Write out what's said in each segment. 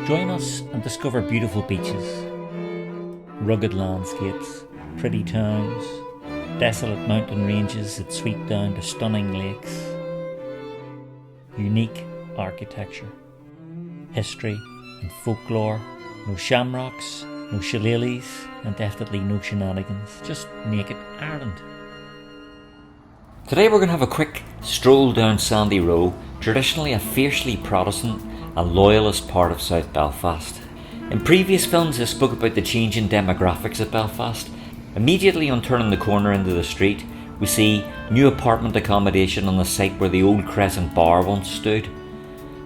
Join us and discover beautiful beaches, rugged landscapes, pretty towns, desolate mountain ranges that sweep down to stunning lakes, unique architecture, history and folklore, no shamrocks, no shillelaghs, and definitely no shenanigans, just naked Ireland. Today we're going to have a quick stroll down Sandy Row, traditionally a fiercely Protestant and Loyalist part of South Belfast. In previous films I spoke about the changing demographics of Belfast. Immediately on turning the corner into the street, we see new apartment accommodation on the site where the old Crescent bar once stood.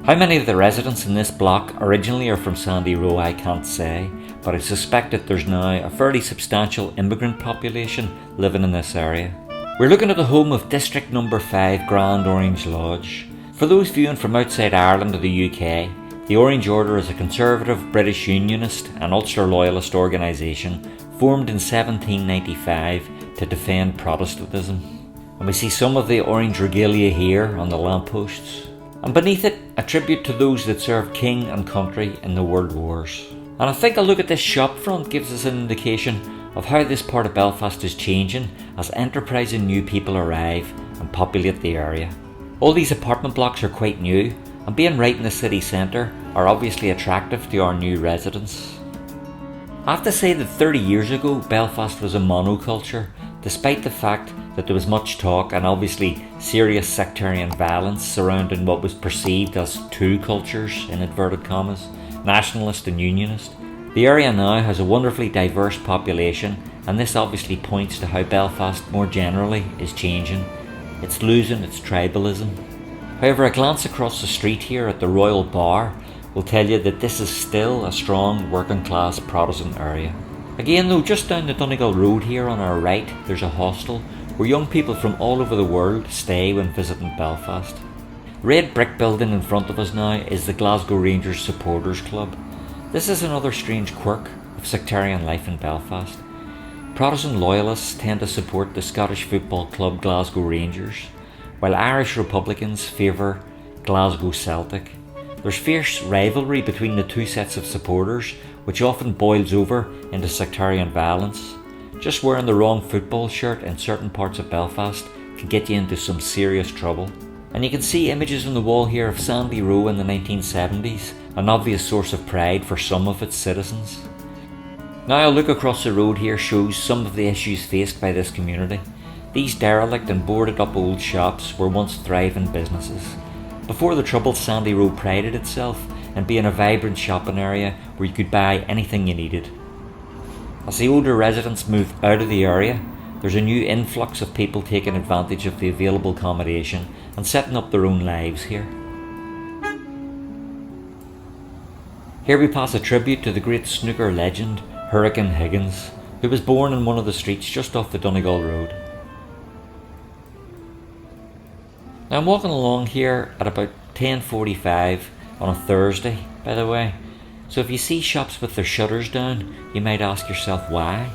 How many of the residents in this block originally are from Sandy Row I can't say, but I suspect that there's now a fairly substantial immigrant population living in this area. We're looking at the home of District Number 5 Grand Orange Lodge. For those viewing from outside Ireland or the UK, the Orange Order is a conservative British Unionist and Ulster Loyalist organisation formed in 1795 to defend Protestantism. And we see some of the orange regalia here on the lampposts. And beneath it, a tribute to those that served king and country in the World Wars. And I think a look at this shop front gives us an indication of how this part of Belfast is changing as enterprising new people arrive and populate the area. All these apartment blocks are quite new, and being right in the city centre are obviously attractive to our new residents. I have to say that 30 years ago Belfast was a monoculture, despite the fact that there was much talk and obviously serious sectarian violence surrounding what was perceived as two cultures, in inverted commas, nationalist and unionist. The area now has a wonderfully diverse population, and this obviously points to how Belfast more generally is changing. It's losing its tribalism. However, a glance across the street here at the Royal Bar will tell you that this is still a strong working class Protestant area. Again though, just down the Donegal Road here on our right, there's a hostel where young people from all over the world stay when visiting Belfast. The red brick building in front of us now is the Glasgow Rangers Supporters Club. This is another strange quirk of sectarian life in Belfast. Protestant Loyalists tend to support the Scottish football club Glasgow Rangers, while Irish Republicans favour Glasgow Celtic. There's fierce rivalry between the two sets of supporters, which often boils over into sectarian violence. Just wearing the wrong football shirt in certain parts of Belfast can get you into some serious trouble. And you can see images on the wall here of Sandy Row in the 1970s, an obvious source of pride for some of its citizens. Now a look across the road here shows some of the issues faced by this community. These derelict and boarded up old shops were once thriving businesses. Before the Troubles, Sandy Row prided itself in being a vibrant shopping area where you could buy anything you needed. As the older residents move out of the area, there's a new influx of people taking advantage of the available accommodation and setting up their own lives here. Here we pass a tribute to the great snooker legend Hurricane Higgins, who was born in one of the streets just off the Donegal Road. Now I'm walking along here at about 10:45 on a Thursday, by the way, so if you see shops with their shutters down, you might ask yourself why.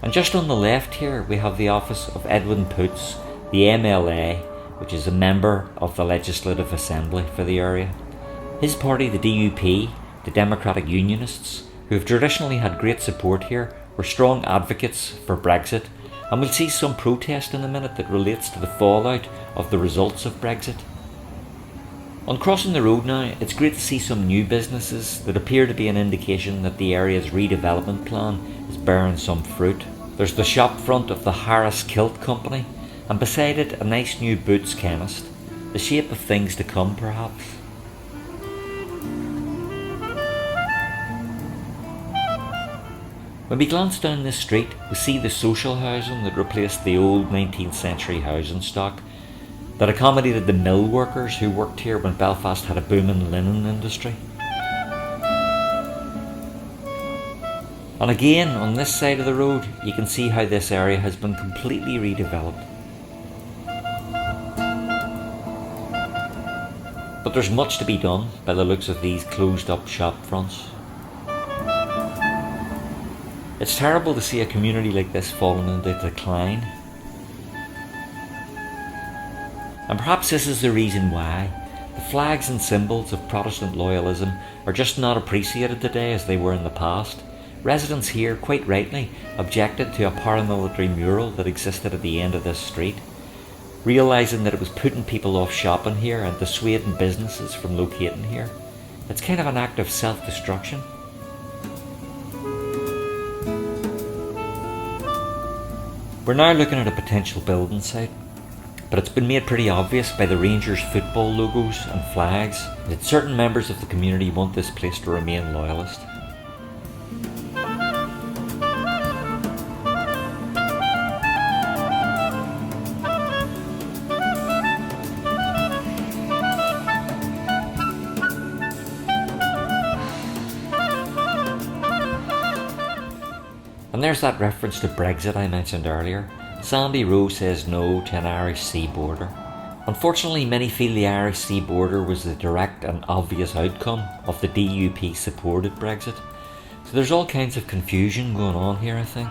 And just on the left here we have the office of Edwin Poots, the MLA, which is a member of the Legislative Assembly for the area. His party, the DUP, the Democratic Unionists, who have traditionally had great support here, were strong advocates for Brexit, and we'll see some protest in a minute that relates to the fallout of the results of Brexit. On crossing the road now, it's great to see some new businesses that appear to be an indication that the area's redevelopment plan is bearing some fruit. There's the shop front of the Harris Kilt Company, and beside it a nice new Boots chemist, the shape of things to come perhaps. When we glance down this street, we see the social housing that replaced the old 19th century housing stock that accommodated the mill workers who worked here when Belfast had a booming linen industry. And again, on this side of the road, you can see how this area has been completely redeveloped. But there's much to be done by the looks of these closed up shop fronts. It's terrible to see a community like this falling into decline. And perhaps this is the reason why. The flags and symbols of Protestant loyalism are just not appreciated today as they were in the past. Residents here, quite rightly, objected to a paramilitary mural that existed at the end of this street, realising that it was putting people off shopping here and dissuading businesses from locating here. It's kind of an act of self-destruction. We're now looking at a potential building site, but it's been made pretty obvious by the Rangers football logos and flags that certain members of the community want this place to remain loyalist. And there's that reference to Brexit I mentioned earlier. Sandy Row says no to an Irish sea border. Unfortunately, many feel the Irish sea border was the direct and obvious outcome of the DUP supported Brexit. So there's all kinds of confusion going on here, I think.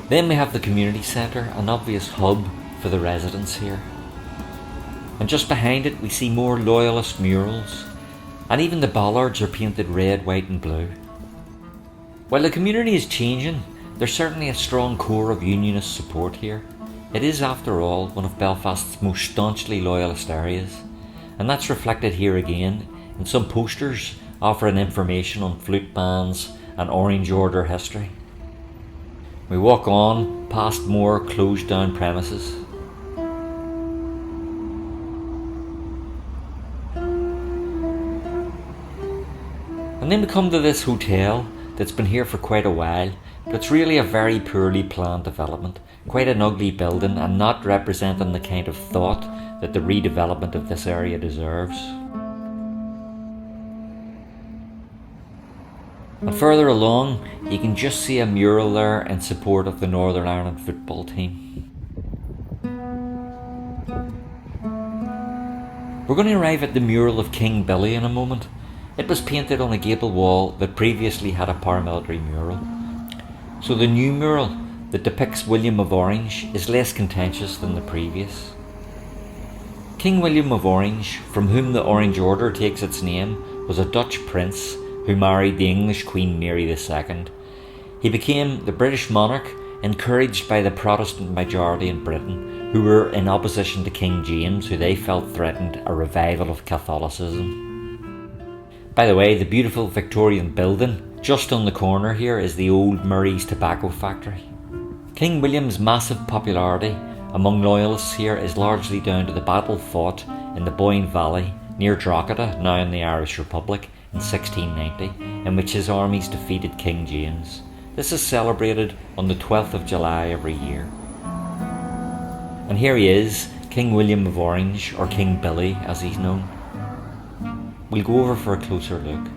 Then we have the community centre, an obvious hub for the residents here. And just behind it we see more loyalist murals, and even the bollards are painted red, white and blue. While the community is changing, there's certainly a strong core of Unionist support here. It is, after all, one of Belfast's most staunchly loyalist areas, and that's reflected here again in some posters offering information on flute bans and Orange Order history. We walk on past more closed down premises. And then we come to this hotel that's been here for quite a while, but it's really a very poorly planned development, quite an ugly building and not representing the kind of thought that the redevelopment of this area deserves. And further along, you can just see a mural there in support of the Northern Ireland football team. We're going to arrive at the mural of King Billy in a moment. It was painted on a gable wall that previously had a paramilitary mural. So the new mural that depicts William of Orange is less contentious than the previous. King William of Orange, from whom the Orange Order takes its name, was a Dutch prince who married the English Queen Mary II. He became the British monarch, encouraged by the Protestant majority in Britain, who were in opposition to King James, who they felt threatened a revival of Catholicism. By the way, the beautiful Victorian building just on the corner here is the old Murray's tobacco factory. King William's massive popularity among loyalists here is largely down to the battle fought in the Boyne Valley near Drogheda, now in the Irish Republic, in 1690, in which his armies defeated King James. This is celebrated on the 12th of July every year. And here he is, King William of Orange, or King Billy as he's known. We'll go over for a closer look.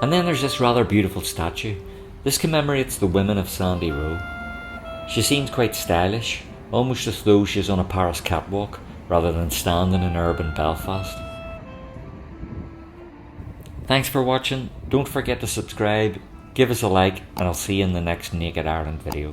And then there's this rather beautiful statue. This commemorates the women of Sandy Row. She seems quite stylish, almost as though she's on a Paris catwalk rather than standing in urban Belfast. Thanks for watching, don't forget to subscribe, give us a like, and I'll see you in the next Naked Ireland video.